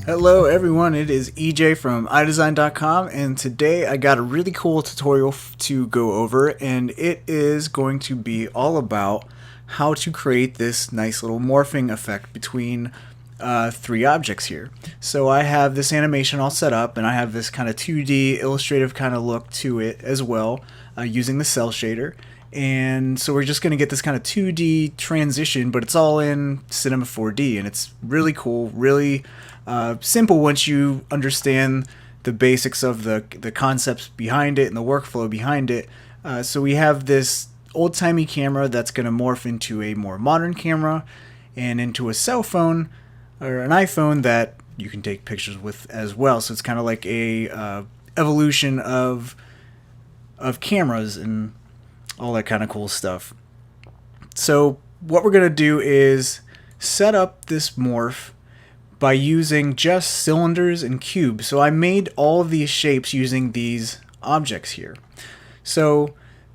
Hello everyone, it is EJ from iDesign.com, and today I got a really cool tutorial to go over, and it is going to be all about how to create this nice little morphing effect between three objects here. So I have this animation all set up, and I have this kind of 2D illustrative kind of look to it as well, using the cell shader. And so we're just going to get this kind of 2D transition, but it's all in Cinema 4D, and it's really cool, really simple once you understand the basics of the concepts behind it and the workflow behind it. So we have this old-timey camera that's going to morph into a more modern camera and into a cell phone or an iPhone that you can take pictures with as well. So it's kind of like a evolution of cameras and all that kind of cool stuff. So what we're going to do is set up this morph by using just cylinders and cubes. So I made all of these shapes using these objects here. So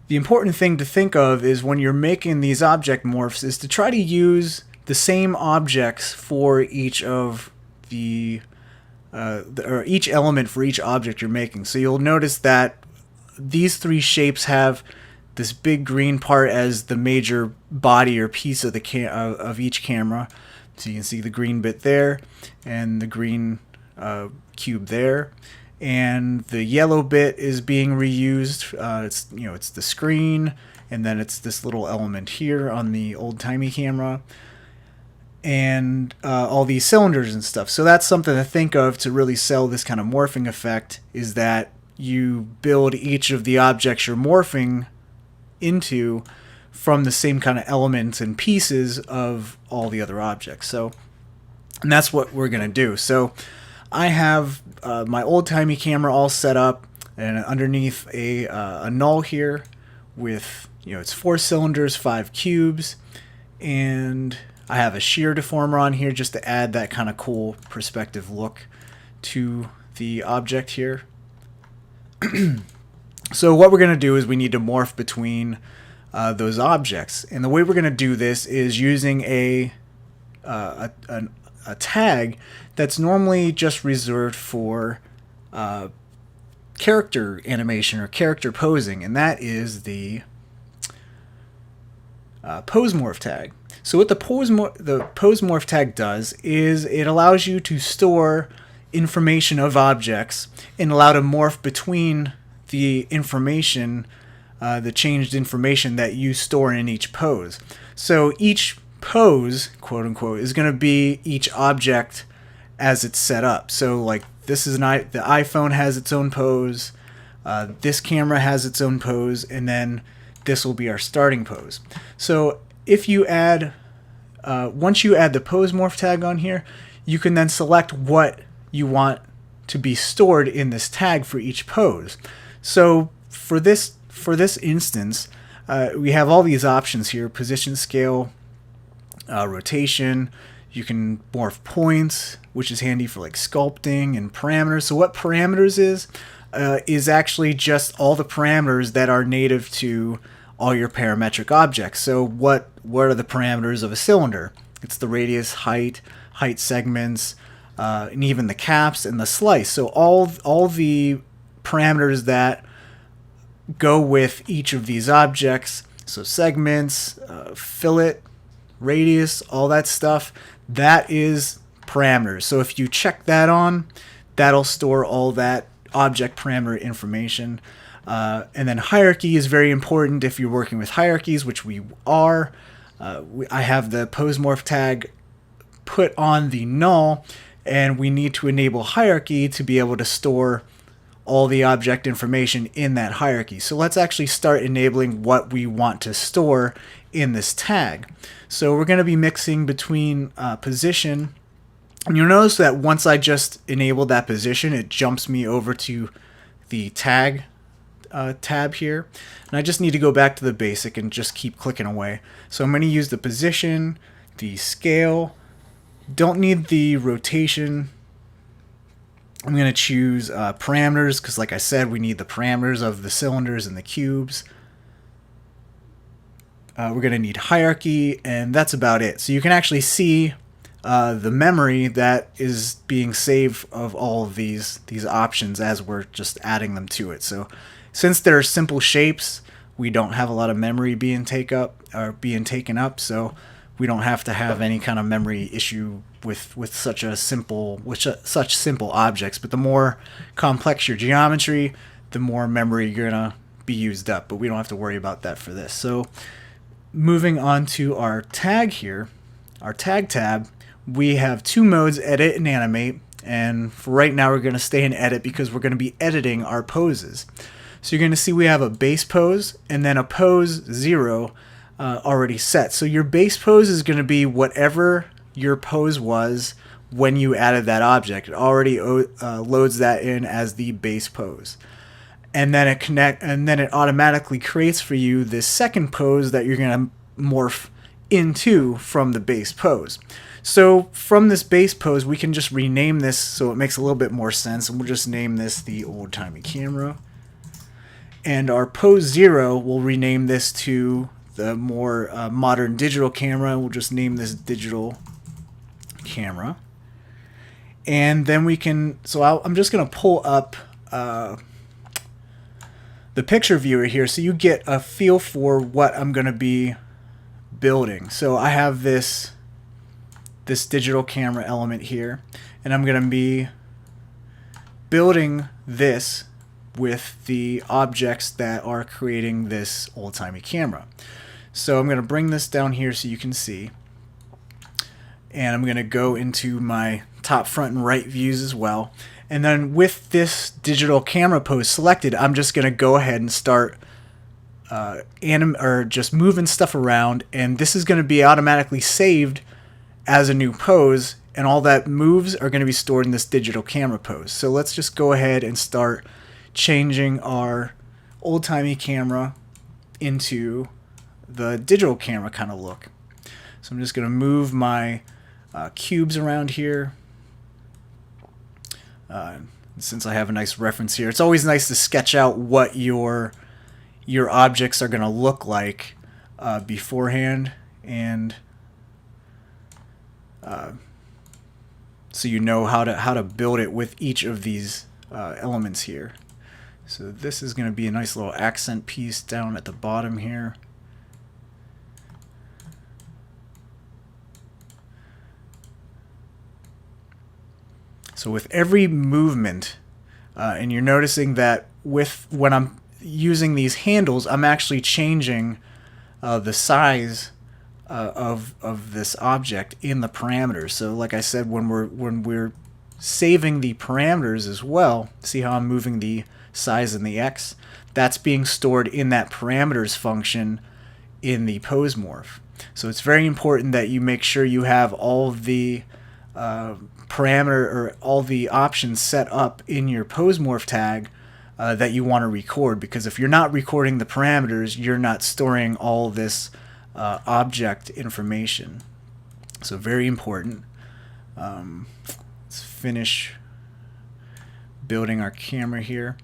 the important thing to think of is when you're making these object morphs is to try to use the same objects for each of or each element for each object you're making. So you'll notice that these three shapes have this big green part as the major body or piece of of each camera. So you can see the green bit there, and the green cube there, and the yellow bit is being reused. It's the screen, and then it's this little element here on the old-timey camera, and all these cylinders and stuff. So that's something to think of to really sell this kind of morphing effect, is that you build each of the objects you're morphing into from the same kind of elements and pieces of all the other objects. So, and that's what we're going to do. So I have my old-timey camera all set up, and underneath a null here with, it's 4 cylinders, 5 cubes, and I have a shear deformer on here just to add that kind of cool perspective look to the object here. So what we're going to do is we need to morph between those objects, and the way we're going to do this is using a tag that's normally just reserved for character animation or character posing, and that is the pose morph tag. So what the pose morph tag does is it allows you to store information of objects and allow to morph between the information, the changed information that you store in each pose. So each pose, quote unquote, is going to be each object as it's set up. So like this is the iPhone has its own pose, this camera has its own pose, and then this will be our starting pose. So if you add, once you add the pose morph tag on here, you can then select what you want to be stored in this tag for each pose. So for this instance, we have all these options here: position, scale, rotation. You can morph points, which is handy for like sculpting, and parameters. So what parameters is actually just all the parameters that are native to all your parametric objects. So what are the parameters of a cylinder? It's the radius, height segments, and even the caps and the slice. So all the parameters that go with each of these objects, so segments, fillet, radius, all that stuff, that is parameters. So if you check that on, that'll store all that object parameter information. And then hierarchy is very important if you're working with hierarchies, which we are. I have the pose morph tag put on the null, and we need to enable hierarchy to be able to store all the object information in that hierarchy. So let's actually start enabling what we want to store in this tag. So we're going to be mixing between position, and you'll notice that once I just enable that position, it jumps me over to the tag tab here, and I just need to go back to the basic and just keep clicking away. So I'm going to use the position, the scale, don't need the rotation. I'm going to choose parameters, because like I said, we need the parameters of the cylinders and the cubes. We're going to need hierarchy, and that's about it. So you can actually see the memory that is being saved of all of these options as we're just adding them to it. So since they're simple shapes, we don't have a lot of memory being taken up, so we don't have to have any kind of memory issue with such simple objects. But the more complex your geometry, the more memory you're gonna be used up. But we don't have to worry about that for this. So moving on to our tag here, our tag tab, we have two modes, edit and animate. And for right now, we're going to stay in edit because we're going to be editing our poses. So you're going to see we have a base pose and then a pose 0 already set. So your base pose is going to be whatever your pose was when you added that object. It already loads that in as the base pose. And then it automatically creates for you this second pose that you're going to morph into from the base pose. So from this base pose, we can just rename this so it makes a little bit more sense, and we'll just name this the old-timey camera. And our pose 0, we'll rename this to the more modern digital camera. We'll just name this digital camera. And then we can, I'm just going to pull up the picture viewer here so you get a feel for what I'm going to be building. So I have this digital camera element here, and I'm going to be building this with the objects that are creating this old-timey camera. So I'm going to bring this down here so you can see, and I'm going to go into my top, front, and right views as well. And then with this digital camera pose selected, I'm just going to go ahead and start just moving stuff around, and this is going to be automatically saved as a new pose, and all that moves are going to be stored in this digital camera pose. So let's just go ahead and start changing our old-timey camera into the digital camera kind of look. So I'm just going to move my cubes around here. Since I have a nice reference here, it's always nice to sketch out what your objects are going to look like beforehand, and so you know how to build it with each of these elements here. So this is going to be a nice little accent piece down at the bottom here. So with every movement, and you're noticing that when I'm using these handles, I'm actually changing the size of this object in the parameters. So like I said, when we're saving the parameters as well, see how I'm moving the size and the X? That's being stored in that parameters function in the pose morph. So it's very important that you make sure you have all the parameter or all the options set up in your pose morph tag that you want to record, because if you're not recording the parameters, you're not storing all this object information. So very important. Let's finish building our camera here.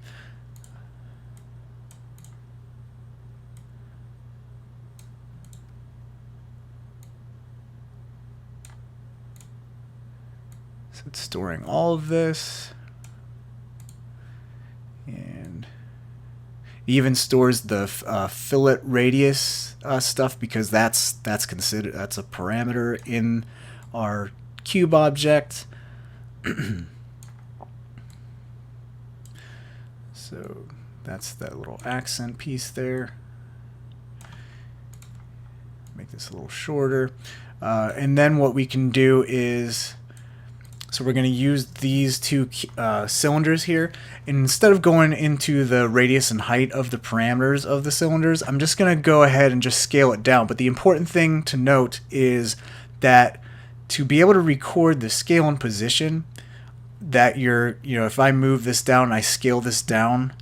So it's storing all of this, and it even stores the fillet radius stuff, because that's a parameter in our cube object. So that's that little accent piece there. Make this a little shorter, and then what we can do is, so we're going to use these two cylinders here, and instead of going into the radius and height of the parameters of the cylinders, I'm just going to go ahead and just scale it down. But the important thing to note is that to be able to record the scale and position, that if I move this down and I scale this down,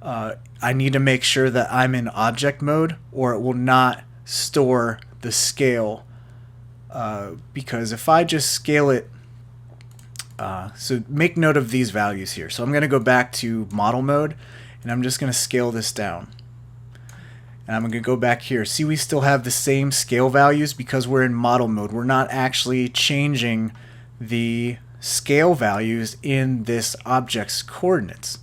I need to make sure that I'm in object mode, or it will not store the scale, because if I just scale it, so make note of these values here. So I'm going to go back to model mode, and I'm just going to scale this down. And I'm going to go back here. See, we still have the same scale values because we're in model mode. We're not actually changing the scale values in this object's coordinates.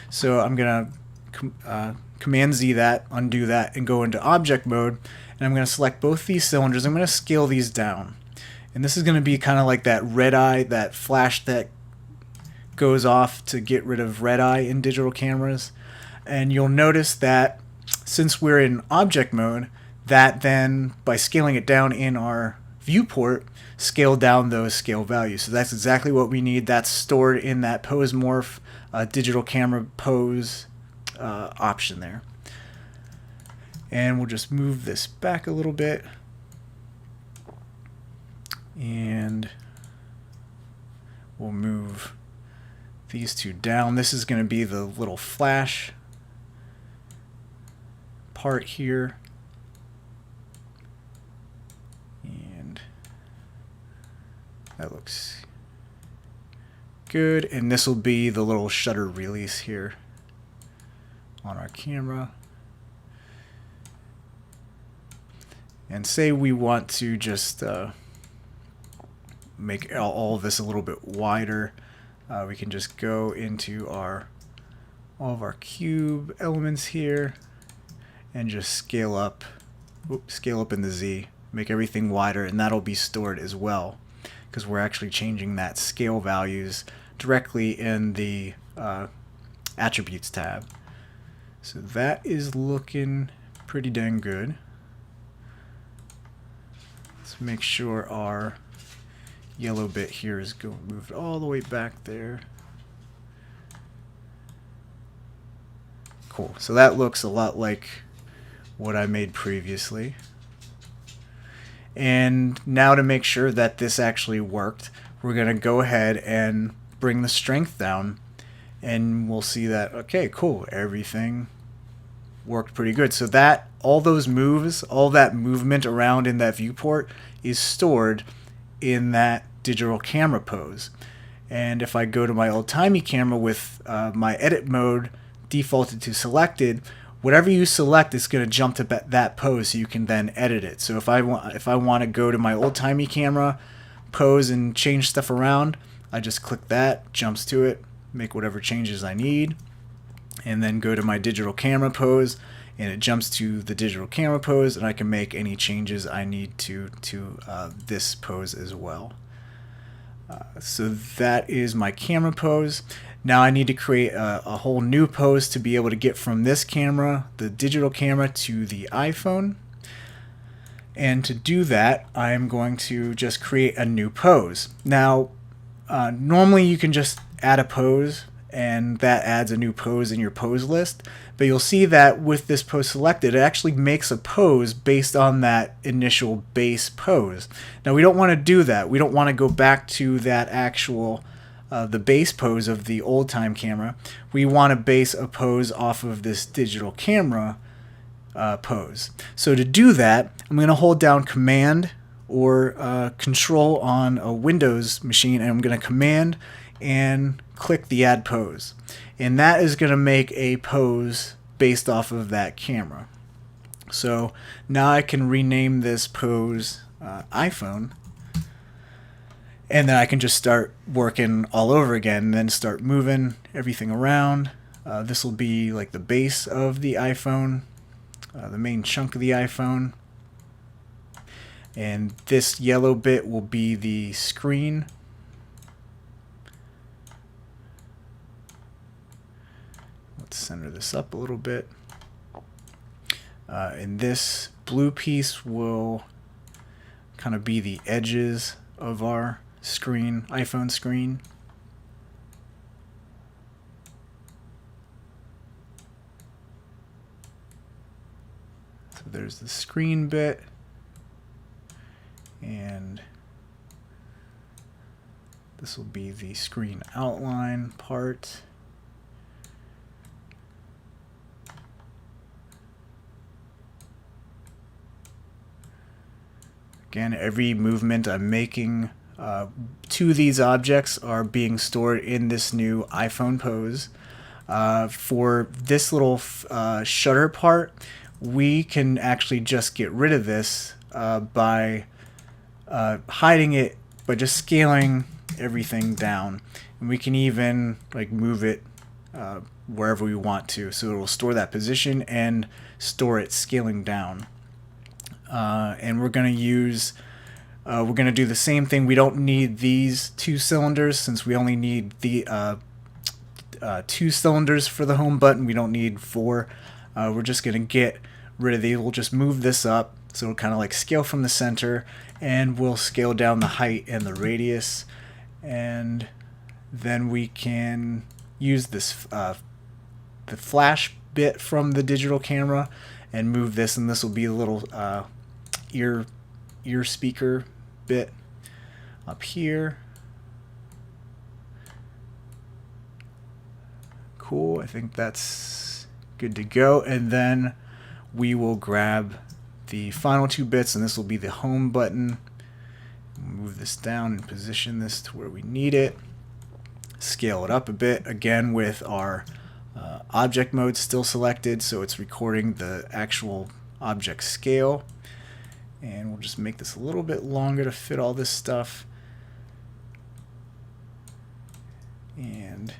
So I'm going to Command Z that, undo that, and go into object mode. And I'm going to select both these cylinders. I'm going to scale these down. And this is going to be kind of like that red eye, that flash that goes off to get rid of red eye in digital cameras. And you'll notice that since we're in object mode, that then by scaling it down in our viewport, scale down those scale values. So that's exactly what we need. That's stored in that pose morph digital camera pose option there. And we'll just move this back a little bit. And we'll move these two down. This is going to be the little flash part here. And that looks good. And this will be the little shutter release here on our camera. And say we want to just make all of this a little bit wider. We can just go into all of our cube elements here and just scale up in the Z, make everything wider, and that'll be stored as well because we're actually changing that scale values directly in the attributes tab. So that is looking pretty dang good. Let's make sure our yellow bit here is moved all the way back there. Cool. So that looks a lot like what I made previously. And now to make sure that this actually worked, we're going to go ahead and bring the strength down, and we'll see that, okay, cool, everything worked pretty good. So that all those moves, all that movement around in that viewport is stored in that digital camera pose. And if I go to my old-timey camera with my edit mode defaulted to selected, whatever you select is going to jump to that pose so you can then edit it. So if I want to go to my old-timey camera pose and change stuff around, I just click that, jumps to it, make whatever changes I need, and then go to my digital camera pose, and it jumps to the digital camera pose, and I can make any changes I need to this pose as well. So that is my camera pose. Now I need to create a whole new pose to be able to get from this camera, the digital camera, to the iPhone. And to do that, I'm going to just create a new pose. Now, normally you can just add a pose, and that adds a new pose in your pose list. But you'll see that with this pose selected, it actually makes a pose based on that initial base pose. Now we don't want to do that. We don't want to go back to that actual the base pose of the old time camera. We want to base a pose off of this digital camera pose. So to do that, I'm going to hold down Command or Control on a Windows machine, and I'm going to Command and click the Add Pose. And that is going to make a pose based off of that camera. So now I can rename this pose iPhone, and then I can just start working all over again and then start moving everything around. This will be like the base of the iPhone, the main chunk of the iPhone. And this yellow bit will be the screen. Let's center this up a little bit. And this blue piece will kind of be the edges of our screen, iPhone screen. So there's the screen bit, and this will be the screen outline part. Again, every movement I'm making to these objects are being stored in this new iPhone pose. For this little shutter part, we can actually just get rid of this by hiding it, by just scaling everything down. And we can even like move it wherever we want to, so it will store that position and store it scaling down. And we're going to use we're going to do the same thing. We don't need these 2 cylinders since we only need the 2 cylinders for the home button. We don't need 4. We're just going to get rid of these. We'll just move this up so it'll kind of like scale from the center, and we'll scale down the height and the radius, and then we can use this the flash bit from the digital camera and move this, and this will be a little ear speaker bit up here. Cool, I think that's good to go. And then we will grab the final 2 bits, and this will be the home button. Move this down and position this to where we need it. Scale it up a bit, again with our object mode still selected, so it's recording the actual object scale. And we'll just make this a little bit longer to fit all this stuff. And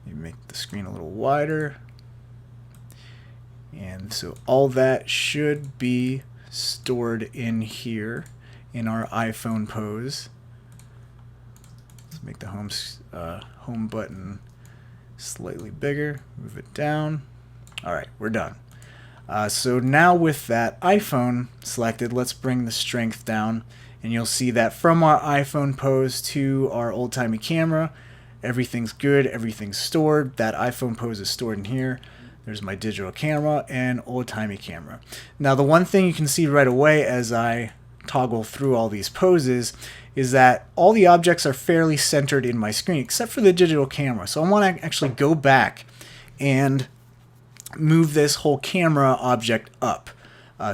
maybe make the screen a little wider. And so all that should be stored in here in our iPhone pose. Let's make the home button slightly bigger, move it down. Alright, we're done. So now with that iPhone selected, let's bring the strength down, and you'll see that from our iPhone pose to our old-timey camera, everything's good, everything's stored. That iPhone pose is stored in here. There's my digital camera and old-timey camera. Now the one thing you can see right away as I toggle through all these poses is that all the objects are fairly centered in my screen except for the digital camera. So I want to actually go back and move this whole camera object up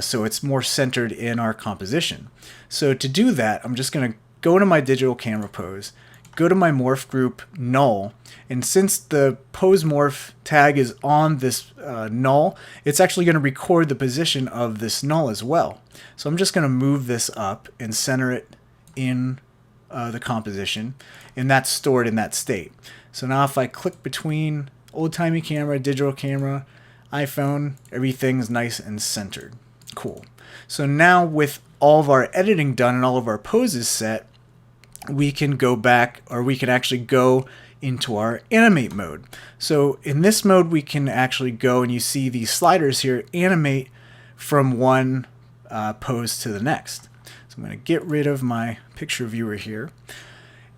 so it's more centered in our composition. So to do that, I'm just going to go to my digital camera pose, go to my morph group null, and since the pose morph tag is on this null, it's actually going to record the position of this null as well. So I'm just going to move this up and center it in the composition, and that's stored in that state. So now if I click between old-timey camera, digital camera, iPhone, everything's nice and centered. Cool. So now with all of our editing done and all of our poses set, we can go back, or we can actually go into our animate mode. So in this mode we can actually go, and you see these sliders here, animate from one pose to the next. So I'm going to get rid of my picture viewer here,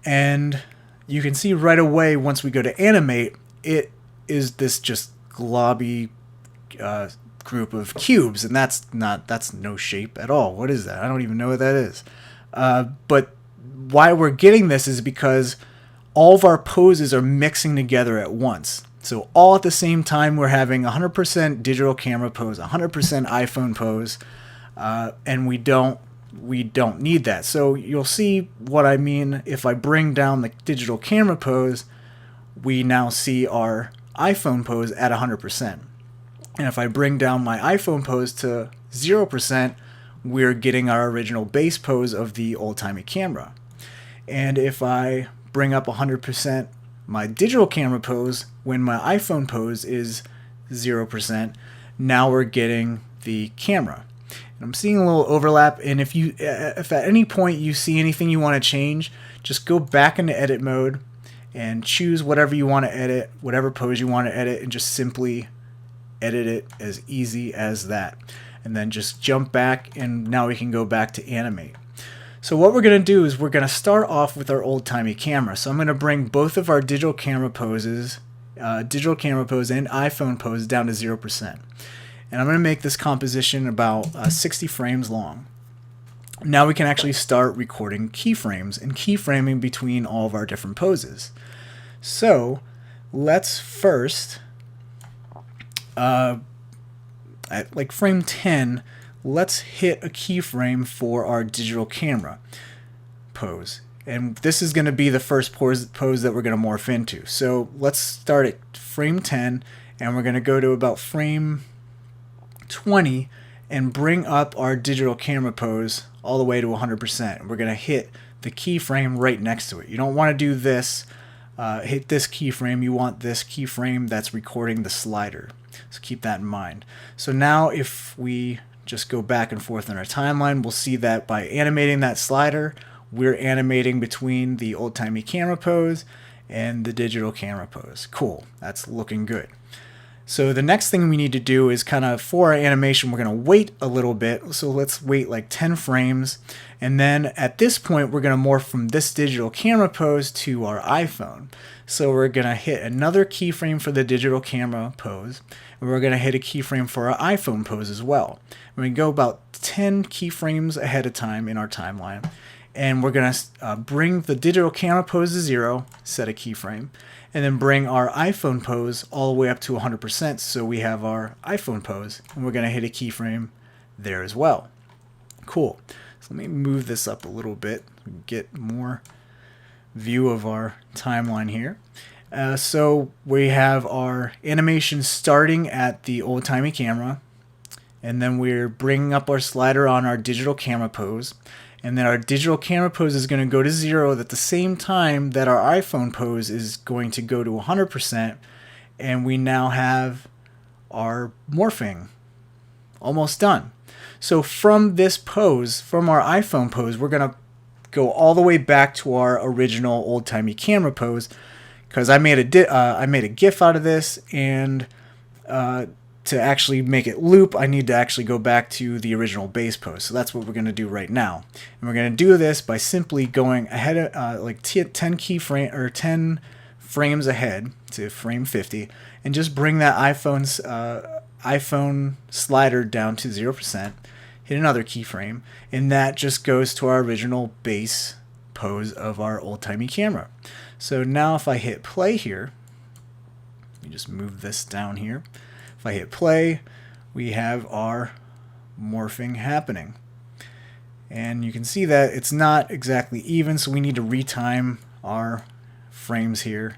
and you can see right away once we go to animate, it is this just globby group of cubes, and that's no shape at all. What is that? I don't even know what that is. But why we're getting this is because all of our poses are mixing together at once. So all at the same time we're having 100% digital camera pose, 100% iPhone pose, and we don't need that. So you'll see what I mean. If I bring down the digital camera pose, we now see our iPhone pose at 100%. And if I bring down my iPhone pose to 0%, we're getting our original base pose of the old-timey camera. And if I bring up 100% my digital camera pose when my iPhone pose is 0%, now we're getting the camera. And I'm seeing a little overlap, and if at any point you see anything you want to change, just go back into edit mode and choose whatever you want to edit, whatever pose you want to edit, and just simply edit it as easy as that. And then just jump back, and now we can go back to animate. So what we're going to do is we're going to start off with our old-timey camera. So I'm going to bring both of our digital camera poses, digital camera pose and iPhone pose down to 0%. And I'm going to make this composition about 60 frames long. Now we can actually start recording keyframes and keyframing between all of our different poses. So let's first, at like frame 10, let's hit a keyframe for our digital camera pose. And this is going to be the first pose that we're going to morph into. So let's start at frame 10, and we're going to go to about frame 20 and bring up our digital camera pose all the way to 100%. We're going to hit the keyframe right next to it. You don't want to do this, hit this keyframe. You want this keyframe that's recording the slider. So keep that in mind. So now if we just go back and forth in our timeline, we'll see that by animating that slider, we're animating between the old-timey camera pose and the digital camera pose. Cool, that's looking good. So the next thing we need to do is kind of, for our animation, we're going to wait a little bit. So let's wait like 10 frames. And then at this point, we're going to morph from this digital camera pose to our iPhone. So we're going to hit another keyframe for the digital camera pose. And we're going to hit a keyframe for our iPhone pose as well. We're going to go about 10 keyframes ahead of time in our timeline. And we're going to bring the digital camera pose to 0, set a keyframe, and then bring our iPhone pose all the way up to 100%, so we have our iPhone pose, and we're going to hit a keyframe there as well. Cool. So let me move this up a little bit, get more view of our timeline here. So we have our animation starting at the old-timey camera, and then we're bringing up our slider on our digital camera pose. And then our digital camera pose is going to go to 0 at the same time that our iPhone pose is going to go to 100%. And we now have our morphing almost done. So from this pose, from our iPhone pose, we're going to go all the way back to our original old-timey camera pose, because I made a GIF out of this, and to actually make it loop, I need to actually go back to the original base pose. So that's what we're going to do right now. And we're going to do this by simply going ahead of like 10 frames ahead to frame 50, and just bring that iPhone slider down to 0%, hit another keyframe, and that just goes to our original base pose of our old-timey camera. So now if I hit play here, let me just move this down here. If I hit play, we have our morphing happening. And you can see that it's not exactly even, so we need to retime our frames here.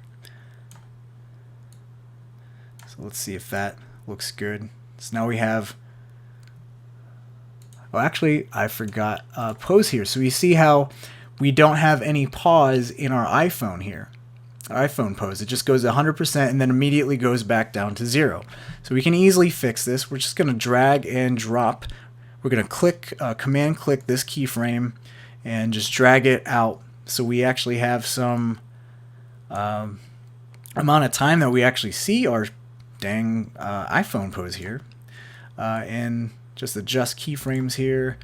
So let's see if that looks good. So now we have, well, actually I forgot pose here. So you see how we don't have any pause in our iPhone here. Our iPhone pose. It just goes 100% and then immediately goes back down to 0. So we can easily fix this. We're just going to drag and drop. We're going to click, command click this keyframe and just drag it out, so we actually have some amount of time that we actually see our dang iPhone pose here. And just adjust keyframes here.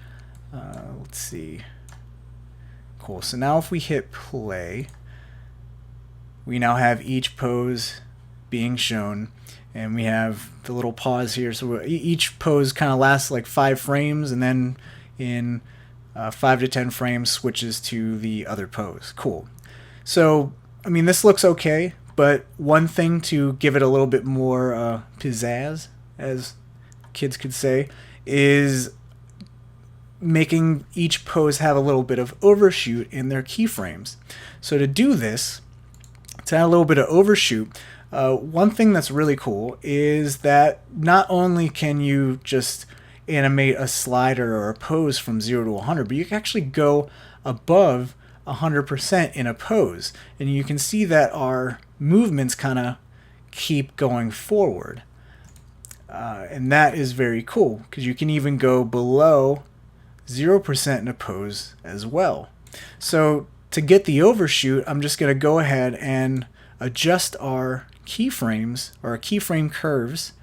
Let's see. Cool. So now if we hit play, we now have each pose being shown, and we have the little pause here. So each pose kind of lasts like 5 frames, and then in 5 to 10 frames switches to the other pose. Cool. So, I mean, this looks okay, but one thing to give it a little bit more pizzazz, as kids could say, is making each pose have a little bit of overshoot in their keyframes. So to do this, to add a little bit of overshoot, one thing that's really cool is that not only can you just animate a slider or a pose from 0 to 100, but you can actually go above 100% in a pose. And you can see that our movements kind of keep going forward. And that is very cool, because you can even go below 0% in a pose as well. So to get the overshoot, I'm just going to go ahead and adjust our keyframes, or our keyframe curves,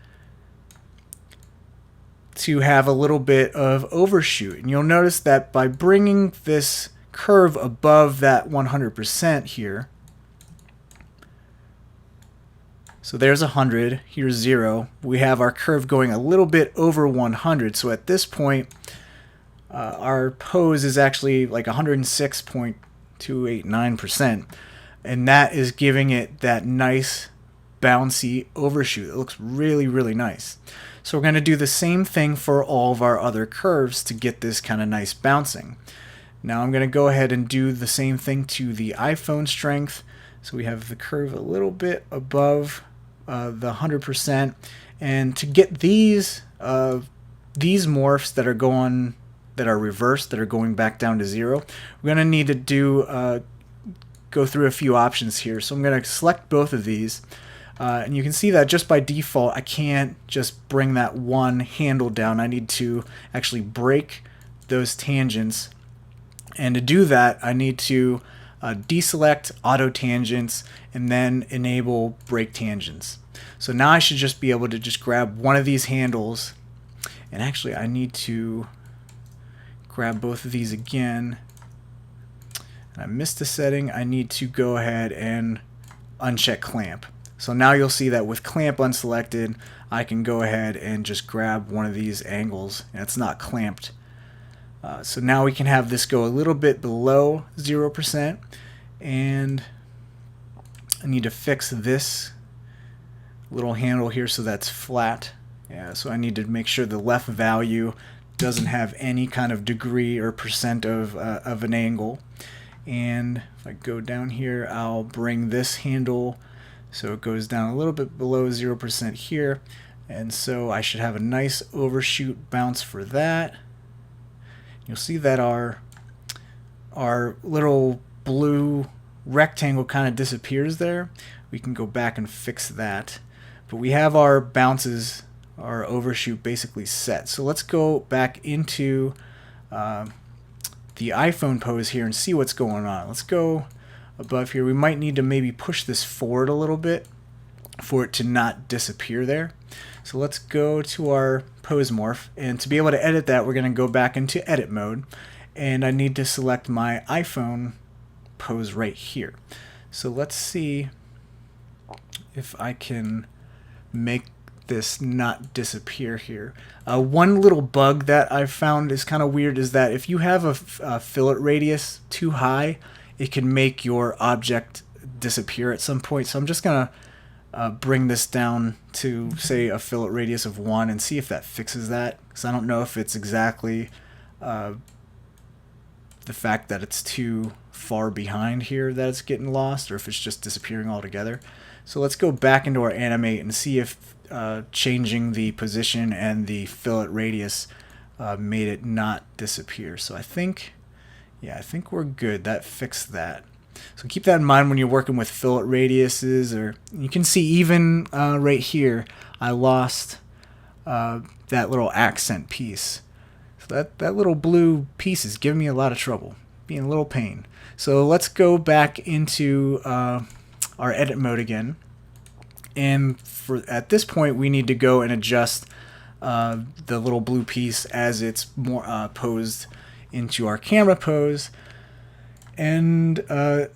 to have a little bit of overshoot. And you'll notice that by bringing this curve above that 100% here, so there's 100, here's 0, we have our curve going a little bit over 100. So at this point, our pose is actually like 106.289%, and that is giving it that nice bouncy overshoot. It looks really, really nice. So we're going to do the same thing for all of our other curves to get this kind of nice bouncing. Now I'm going to go ahead and do the same thing to the iPhone strength. So we have the curve a little bit above the 100%. And to get these morphs that are reversed, that are going back down to 0, we're going to need to go through a few options here. So I'm going to select both of these. And you can see that just by default, I can't just bring that one handle down. I need to actually break those tangents. And to do that, I need to deselect auto tangents and then enable break tangents. So now I should just be able to just grab one of these handles. And actually, I need to grab both of these again. And I missed a setting. I need to go ahead and uncheck clamp. So now you'll see that with clamp unselected, I can go ahead and just grab one of these angles, and it's not clamped. So now we can have this go a little bit below 0%, and I need to fix this little handle here so that's flat. Yeah, so I need to make sure the left value doesn't have any kind of degree or percent of an angle. And if I go down here, I'll bring this handle so it goes down a little bit below 0% here, and so I should have a nice overshoot bounce for that. You'll see that our little blue rectangle kind of disappears there. We can go back and fix that, but we have our bounces, our overshoot basically set. So let's go back into the iPhone pose here and see what's going on. Let's go above here. We might need to maybe push this forward a little bit for it to not disappear there. So let's go to our pose morph, and to be able to edit that, we're going to go back into edit mode, and I need to select my iPhone pose right here. So let's see if I can make this not disappear here. One little bug that I've found is kind of weird is that if you have a fillet radius too high, it can make your object disappear at some point. So I'm just going to bring this down to, say, a fillet radius of 1 and see if that fixes that. Because I don't know if it's exactly the fact that it's too far behind here that it's getting lost, or if it's just disappearing altogether. So let's go back into our animate and see if changing the position and the fillet radius made it not disappear. So I think we're good. That fixed that. So keep that in mind when you're working with fillet radiuses. Or you can see even right here, I lost that little accent piece. So that little blue piece is giving me a lot of trouble, being a little pain. So let's go back into our edit mode again. And at this point, we need to go and adjust the little blue piece as it's more posed into our camera pose. And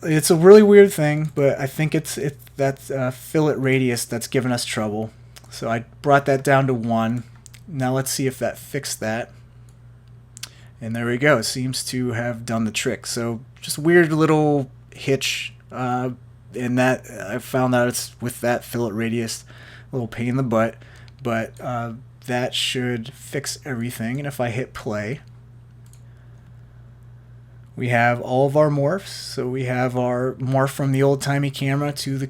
it's a really weird thing, but I think it's that fillet radius that's giving us trouble. So I brought that down to 1. Now let's see if that fixed that. And there we go. It seems to have done the trick. So just a weird little hitch in that I found out it's with that fillet radius. A little pain in the butt, but that should fix everything. And if I hit play, we have all of our morphs. So we have our morph from the old-timey camera to the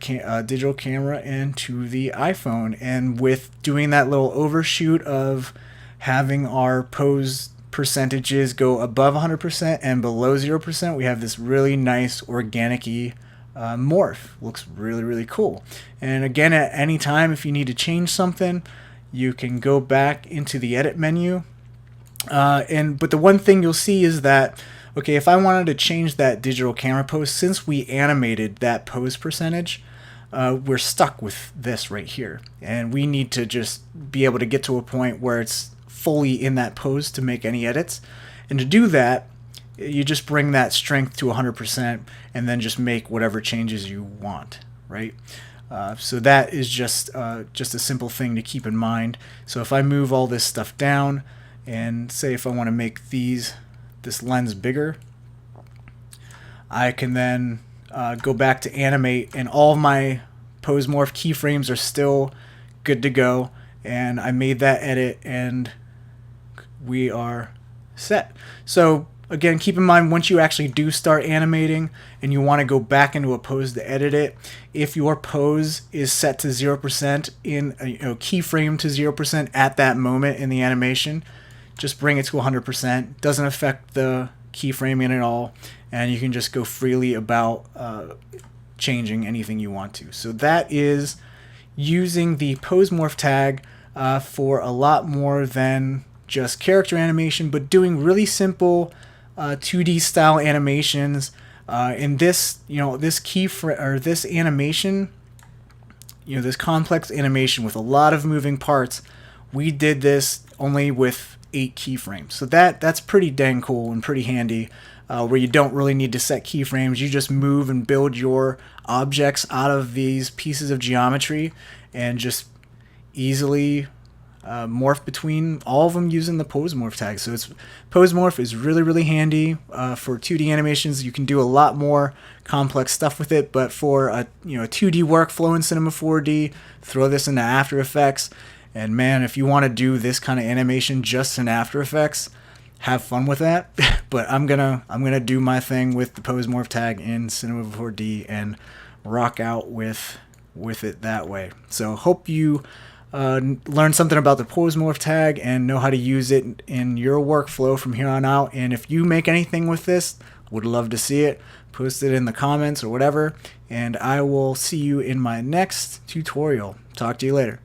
digital camera and to the iPhone. And with doing that little overshoot of having our pose percentages go above 100% and below 0%, we have this really nice organic-y morph. Looks really, really cool. And again, at any time, if you need to change something, you can go back into the edit menu. But the one thing you'll see is that, okay, if I wanted to change that digital camera pose, since we animated that pose percentage, we're stuck with this right here. And we need to just be able to get to a point where it's fully in that pose to make any edits. And to do that, you just bring that strength to 100% and then just make whatever changes you want, right? So that is just a simple thing to keep in mind. So if I move all this stuff down, and say if I want to make this lens bigger, I can then go back to animate, and all of my pose morph keyframes are still good to go. And I made that edit, and we are set. So Again, keep in mind, once you actually do start animating and you want to go back into a pose to edit it, if your pose is set to 0% in keyframe to 0% at that moment in the animation, just bring it to 100%. Doesn't affect the keyframing at all, and you can just go freely about changing anything you want to. So that is using the pose morph tag for a lot more than just character animation, but doing really simple 2D style animations. In this, this keyframe or this animation, this complex animation with a lot of moving parts, we did this only with 8 keyframes. So that's pretty dang cool and pretty handy, where you don't really need to set keyframes. You just move and build your objects out of these pieces of geometry and just easily morph between all of them using the pose morph tag. So pose morph is really, really handy for 2D animations. You can do a lot more complex stuff with it, but for a 2D workflow in Cinema 4D, throw this into After Effects. And man, if you want to do this kind of animation just in After Effects, have fun with that. But I'm gonna do my thing with the pose morph tag in Cinema 4D and rock out with it that way. So hope you learn something about the pose morph tag and know how to use it in your workflow from here on out. And if you make anything with this, would love to see it. Post it in the comments or whatever, and I will see you in my next tutorial. Talk to you later.